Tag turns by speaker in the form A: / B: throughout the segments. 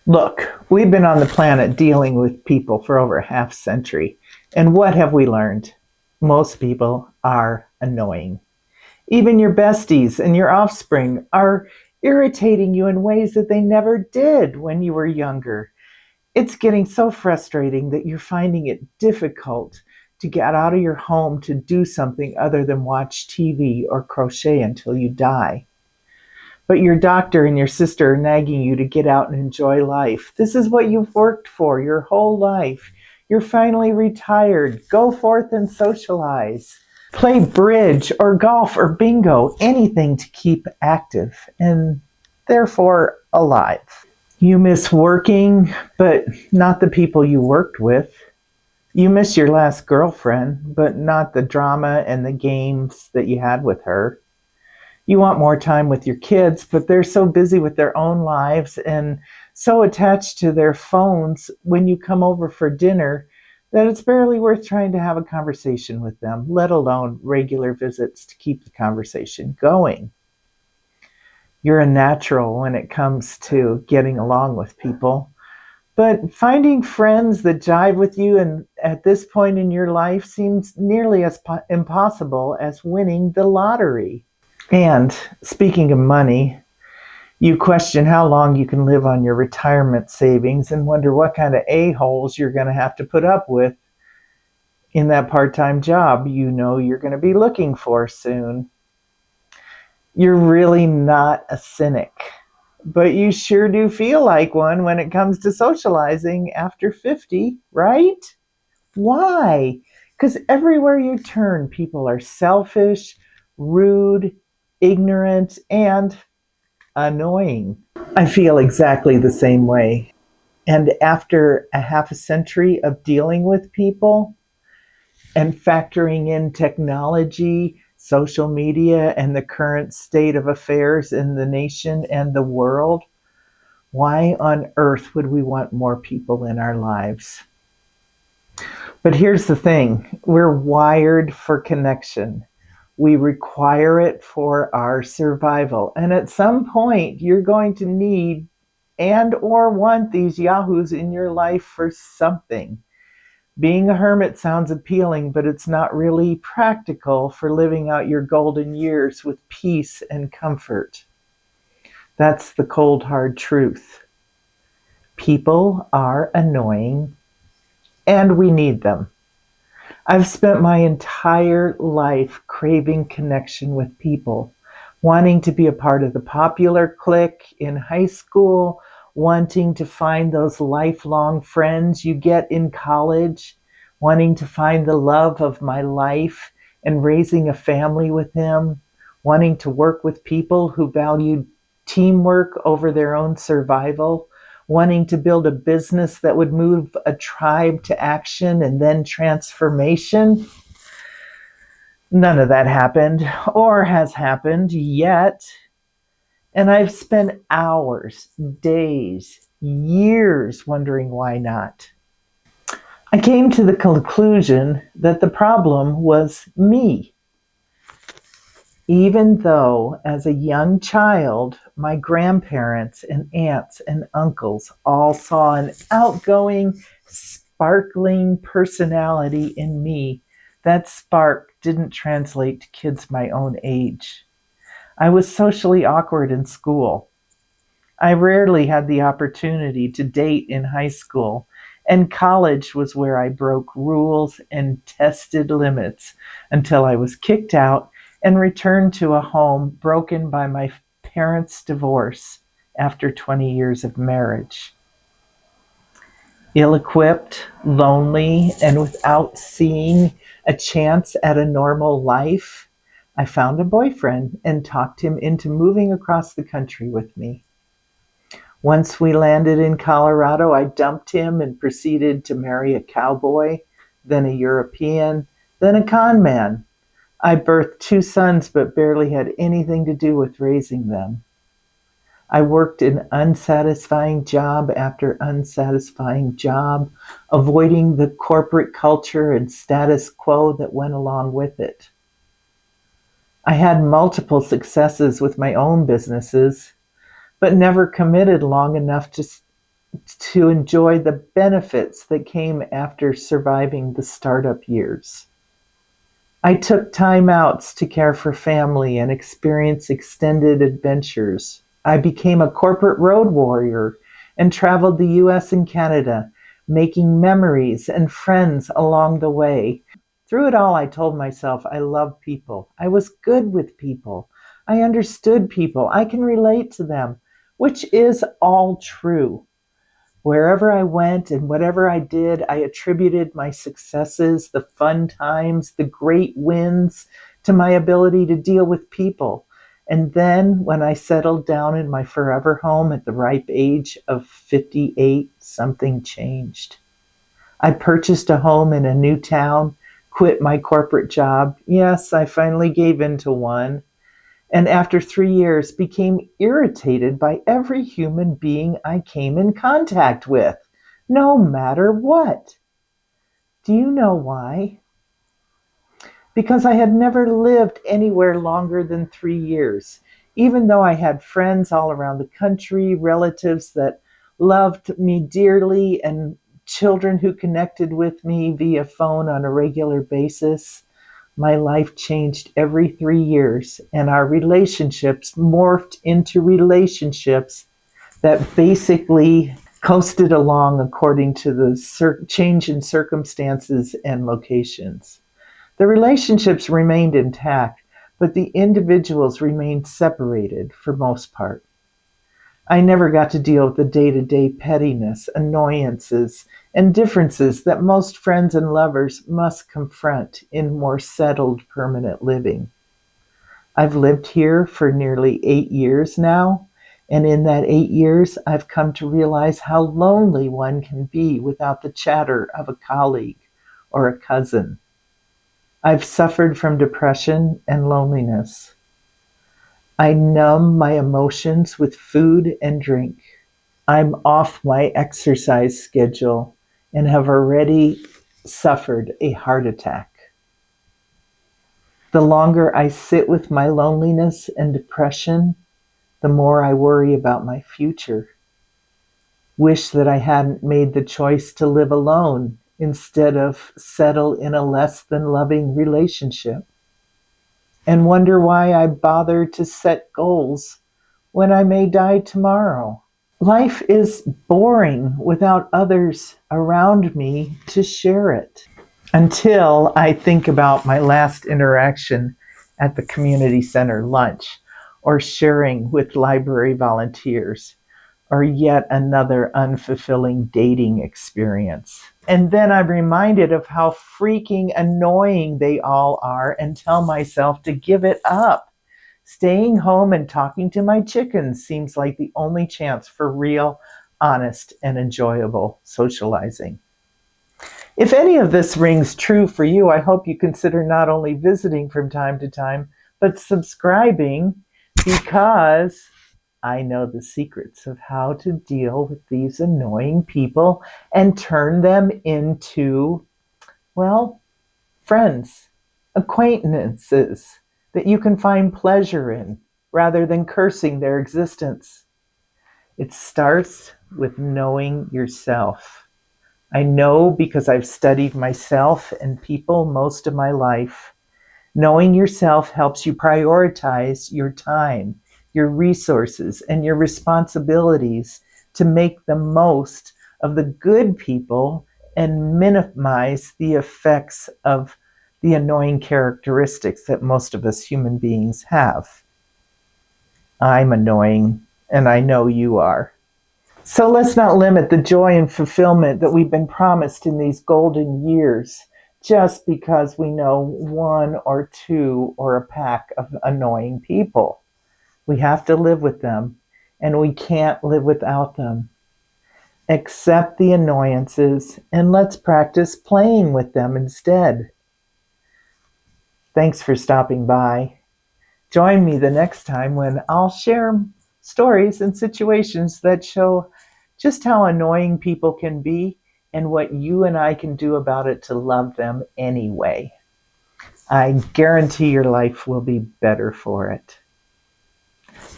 A: Look, we've been on the planet dealing with people for over a half century, and what have we learned? Most people are annoying. Even your besties and your offspring are irritating you in ways that they never did when you were younger. It's getting so frustrating that you're finding it difficult to get out of your home to do something other than watch TV or crochet until you die. But your doctor and your sister are nagging you to get out and enjoy life. This is what you've worked for your whole life. You're finally retired. Go forth and socialize. Play bridge or golf or bingo, anything to keep active and therefore alive. You miss working, but not the people you worked with. You miss your last girlfriend, but not the drama and the games that you had with her. You want more time with your kids, but they're so busy with their own lives and so attached to their phones when you come over for dinner that it's barely worth trying to have a conversation with them, let alone regular visits to keep the conversation going. You're a natural when it comes to getting along with people, but finding friends that jive with you and at this point in your life seems nearly as impossible as winning the lottery. And speaking of money, you question how long you can live on your retirement savings and wonder what kind of a-holes you're going to have to put up with in that part-time job you know you're going to be looking for soon. You're really not a cynic, but you sure do feel like one when it comes to socializing after 50, right? Why? Because everywhere you turn, people are selfish, rude, ignorant, and annoying. I feel exactly the same way. And after a half a century of dealing with people and factoring in technology, social media, and the current state of affairs in the nation and the world, why on earth would we want more people in our lives? But here's the thing, we're wired for connection. We require it for our survival. And at some point, you're going to need and or want these yahoos in your life for something. Being a hermit sounds appealing, but it's not really practical for living out your golden years with peace and comfort. That's the cold, hard truth. People are annoying, and we need them. I've spent my entire life craving connection with people, wanting to be a part of the popular clique in high school, wanting to find those lifelong friends you get in college, wanting to find the love of my life and raising a family with him, wanting to work with people who valued teamwork over their own survival, wanting to build a business that would move a tribe to action and then transformation. None of that happened or has happened yet. And I've spent hours, days, years wondering why not. I came to the conclusion that the problem was me. Even though, as a young child, my grandparents and aunts and uncles all saw an outgoing, sparkling personality in me, that spark didn't translate to kids my own age. I was socially awkward in school. I rarely had the opportunity to date in high school, and college was where I broke rules and tested limits until I was kicked out and returned to a home broken by my parents' divorce after 20 years of marriage. Ill-equipped, lonely, and without seeing a chance at a normal life, I found a boyfriend and talked him into moving across the country with me. Once we landed in Colorado, I dumped him and proceeded to marry a cowboy, then a European, then a con man. I birthed 2 sons but barely had anything to do with raising them. I worked in unsatisfying job after unsatisfying job, avoiding the corporate culture and status quo that went along with it. I had multiple successes with my own businesses, but never committed long enough to to enjoy the benefits that came after surviving the startup years. I took time outs to care for family and experience extended adventures. I became a corporate road warrior and traveled the US and Canada, making memories and friends along the way. Through it all, I told myself I loved people. I was good with people. I understood people. I can relate to them, which is all true. Wherever I went and whatever I did, I attributed my successes, the fun times, the great wins to my ability to deal with people. And then when I settled down in my forever home at the ripe age of 58, something changed. I purchased a home in a new town, quit my corporate job. Yes, I finally gave in to one, and after 3 years became irritated by every human being I came in contact with, no matter what. Do you know why? Because I had never lived anywhere longer than 3 years, even though I had friends all around the country, relatives that loved me dearly, and children who connected with me via phone on a regular basis. My life changed every 3 years, and our relationships morphed into relationships that basically coasted along according to the change in circumstances and locations. The relationships remained intact, but the individuals remained separated for most part. I never got to deal with the day-to-day pettiness, annoyances, and differences that most friends and lovers must confront in more settled permanent living. I've lived here for nearly 8 years now, and in that 8 years, I've come to realize how lonely one can be without the chatter of a colleague or a cousin. I've suffered from depression and loneliness. I numb my emotions with food and drink. I'm off my exercise schedule and have already suffered a heart attack. The longer I sit with my loneliness and depression, the more I worry about my future. Wish that I hadn't made the choice to live alone instead of settle in a less than loving relationship. And wonder why I bother to set goals when I may die tomorrow. Life is boring without others around me to share it. Until I think about my last interaction at the community center lunch, or sharing with library volunteers, or yet another unfulfilling dating experience. And then I'm reminded of how freaking annoying they all are and tell myself to give it up. Staying home and talking to my chickens seems like the only chance for real, honest, and enjoyable socializing. If any of this rings true for you, I hope you consider not only visiting from time to time, but subscribing, because I know the secrets of how to deal with these annoying people and turn them into, well, friends, acquaintances that you can find pleasure in rather than cursing their existence. It starts with knowing yourself. I know because I've studied myself and people most of my life. Knowing yourself helps you prioritize your time, your resources, and your responsibilities to make the most of the good people and minimize the effects of the annoying characteristics that most of us human beings have. I'm annoying, and I know you are. So let's not limit the joy and fulfillment that we've been promised in these golden years just because we know one or two or a pack of annoying people. We have to live with them, and we can't live without them. Accept the annoyances, and let's practice playing with them instead. Thanks for stopping by. Join me the next time when I'll share stories and situations that show just how annoying people can be and what you and I can do about it to love them anyway. I guarantee your life will be better for it.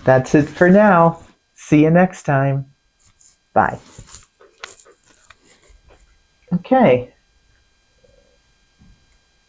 A: That's it for now. See you next time. Bye. Okay.